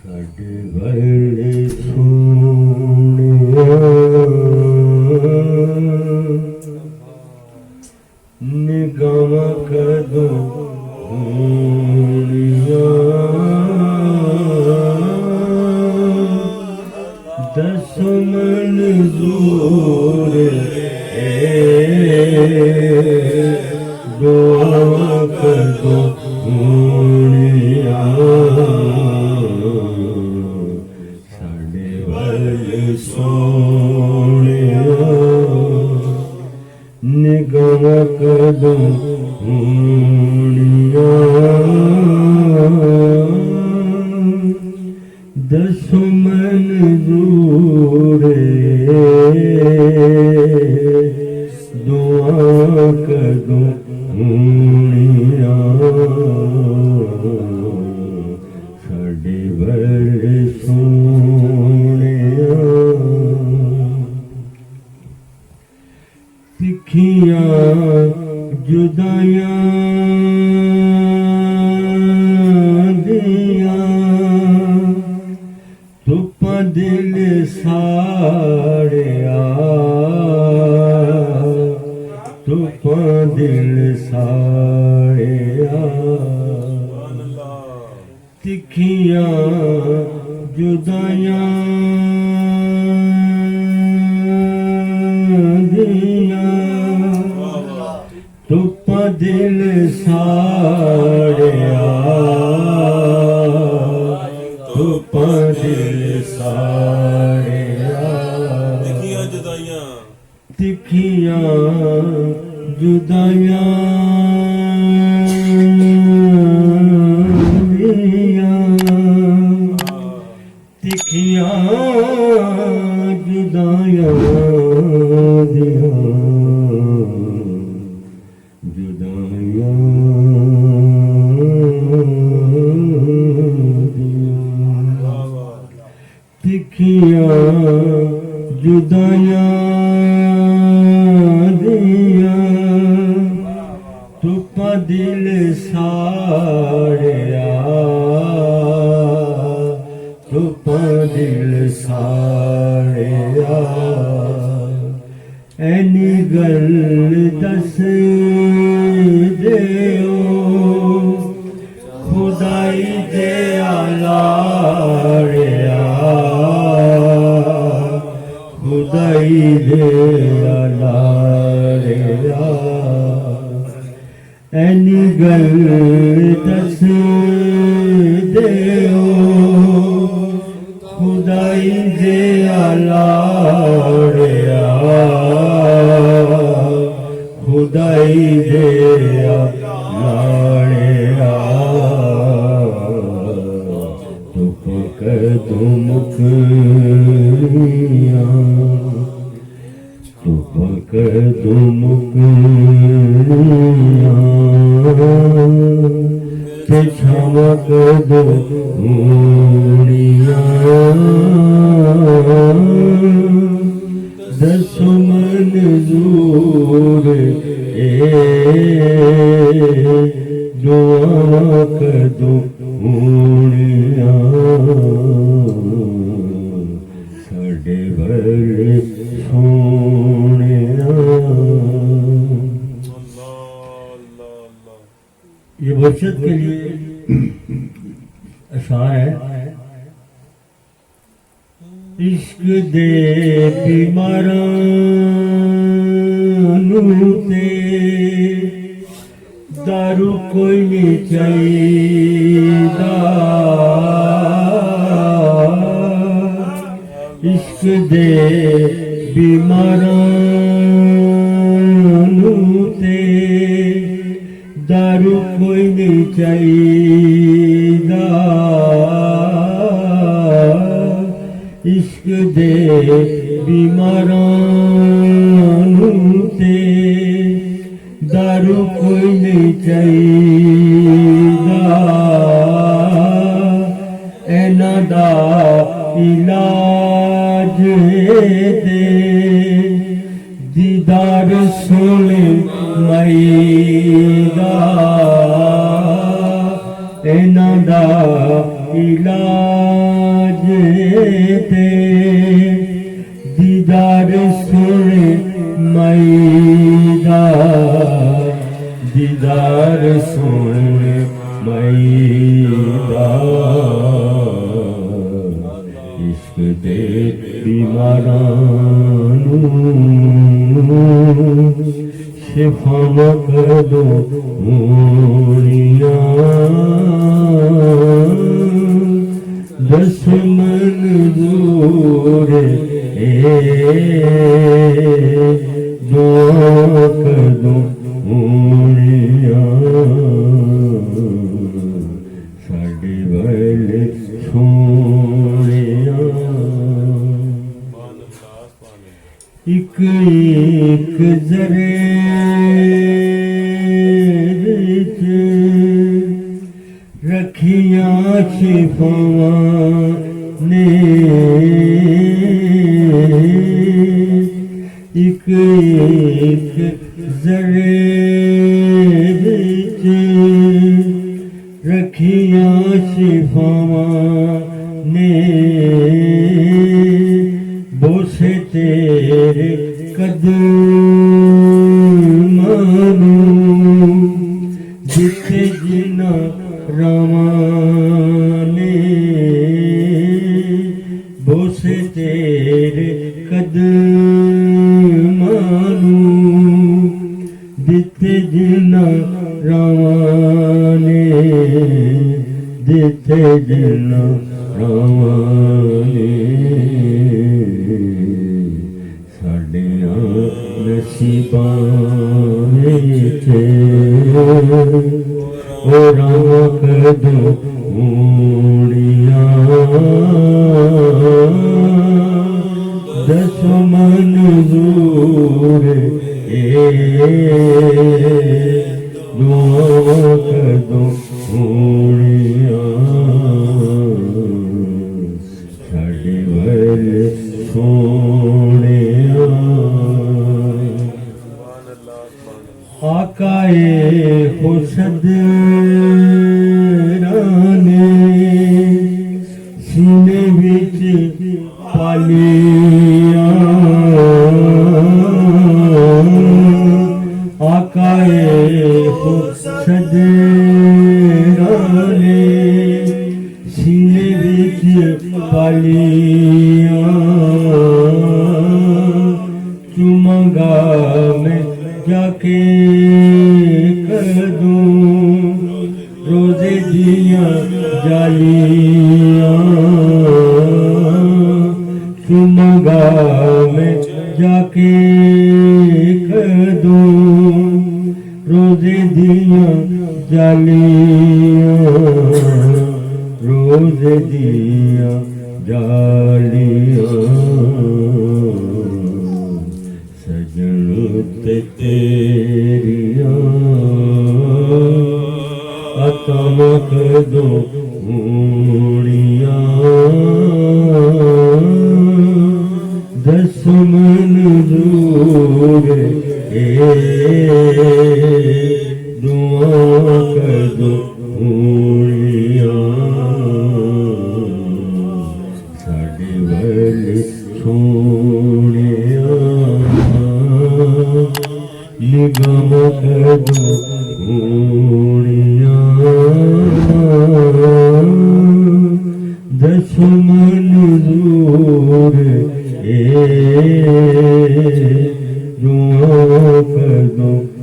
ਸਾਡੇ ਵਰਗੇ ਸੋਹਣਿਆ ਨਿਗਾਹਾਂ ਕਦੋਂ ਹੋਣੀਆਂ ਦਸੋ ਮਨਜ਼ੂਰ ਦੁਆ ਕਦੋਂ ਹੋਣੀਆਂ ਸਾਡੇ ਵਰਗੇ ਸੋਹਣਿਆ ਨਿਗਾਹਾਂ ਕਦੋਂ ਹੋਣੀਆਂ ਦਸੋ ਮਨਜ਼ੂਰ ਦੁਆ ਕਦੋਂ ਹੋਣੀਆਂ ਸਾਡੇ ਵਰਗੇ ਸੋਹਣਿਆ ਤਿੱਖੀਆਂ ਜੁਦਾਈਆਂ ਦੀਆਂ ਧੁੱਪਾਂ ਦਿਲ ਸਾੜਿਆ ਧੁੱਪਾਂ ਦਿਲ ਸਾੜਿਆ ਤਿੱਖੀਆਂ ਜੁਦਾਈਆਂ ਦੀਆਂ ਧੁੱਪਾਂ ਦਿਲ ਸਾੜਿਆ ਧੁੱਪਾਂ ਦਿਲ ਸਾੜਿਆ ਤਿੱਖੀਆਂ ਜੁਦਾਈਆਂ ਦੀਆਂ ਤਿੱਖੀਆਂ ਜੁਦਾਈਆਂ ਦੀਆਂ ਤਿੱਖੀਆਂ ਜੁਦਾਈਆਂ ਦੀਆਂ ਧੁੱਪਾਂ ਦਿਲ ਸਾੜਿਆ ਧੁੱਪਾਂ ਦਿਲ ਸਾੜਿਆ ਐਨੀ ਗੱਲ ਦੱਸ ਦਿਓ ਖੁਦਾਈ ਦੇ ਆਲਾੜਿਆ ਖੁਦਾਈ ਦੇ ਆਲਾੜਿਆ ਐਨੀ ਗੱਲ ਦੱਸ ਦਿਓ ਖੁਦਾਈ ਦੇ ਆਲਾੜਿਆ ਖੁਦਾਈ ਦੇ ਆਲਾੜਿਆ ਧੁੱਪ ਕਦੋਂ ਮੁਕਨੀਆਂ ਧੁੱਪ ਕਦੋਂ ਮੁਕਨੀਆਂ ਤੇ ਛਾਵਾਂ ਕਦੋਂ ਹੋਣੀਆਂ ਦਸੋ ਮਨਜ਼ੂਰ ਦੁਆ ਕਦੋਂ ਹੋਣੀਆਂ ਸਾਡੇ ਵਰਗੇ ਸੋਹਣਿਆ ये मुर्शिद के लिए अशार है इश्क दे बीमारां ते दारू कोई नहीं चाहिदा इश्क दे बीमारां ते दारू कोई नहीं चाहिदा इश्क दे बीमारां ते दारू कोई नहीं चाहिदा ऐना दा इलाज दे दीदार सोने मईदा ऐना दा इलाज दे दीदार सोने मैदा दीदार सोने मैदा इश्क दे बीमारानू शिफा कदो दस मंजूर दुआ कदो साडे वाले सोनिया एक एक जरे रखियां शिफावां ने एक एक जरे विच रखियां शिफावां ने बोसे तेरे कदमां जिथे जिना रवाने बोसे तेरे कदमानू दिते जिना रवाने दिते जिना रवाने साडियां नसीबां विच ओ राम कदो दस मंजूर दुआ कदो साडे वाले सोने आकाए खुशद सीने विच पालिया आकाए खुशद सीने विच पालिया चुमंगा मैं जाके कदूं रोजे दिया जालियां चुमंगा मैं जाके कदूं रोजे दिया जालियां रोजे दिया जालियां सजन ते तेरियां अतम कदो दस मंजूर दुआ कदो साडे वाले सोनिया निगम कदो दस मंजूर दुआ कदो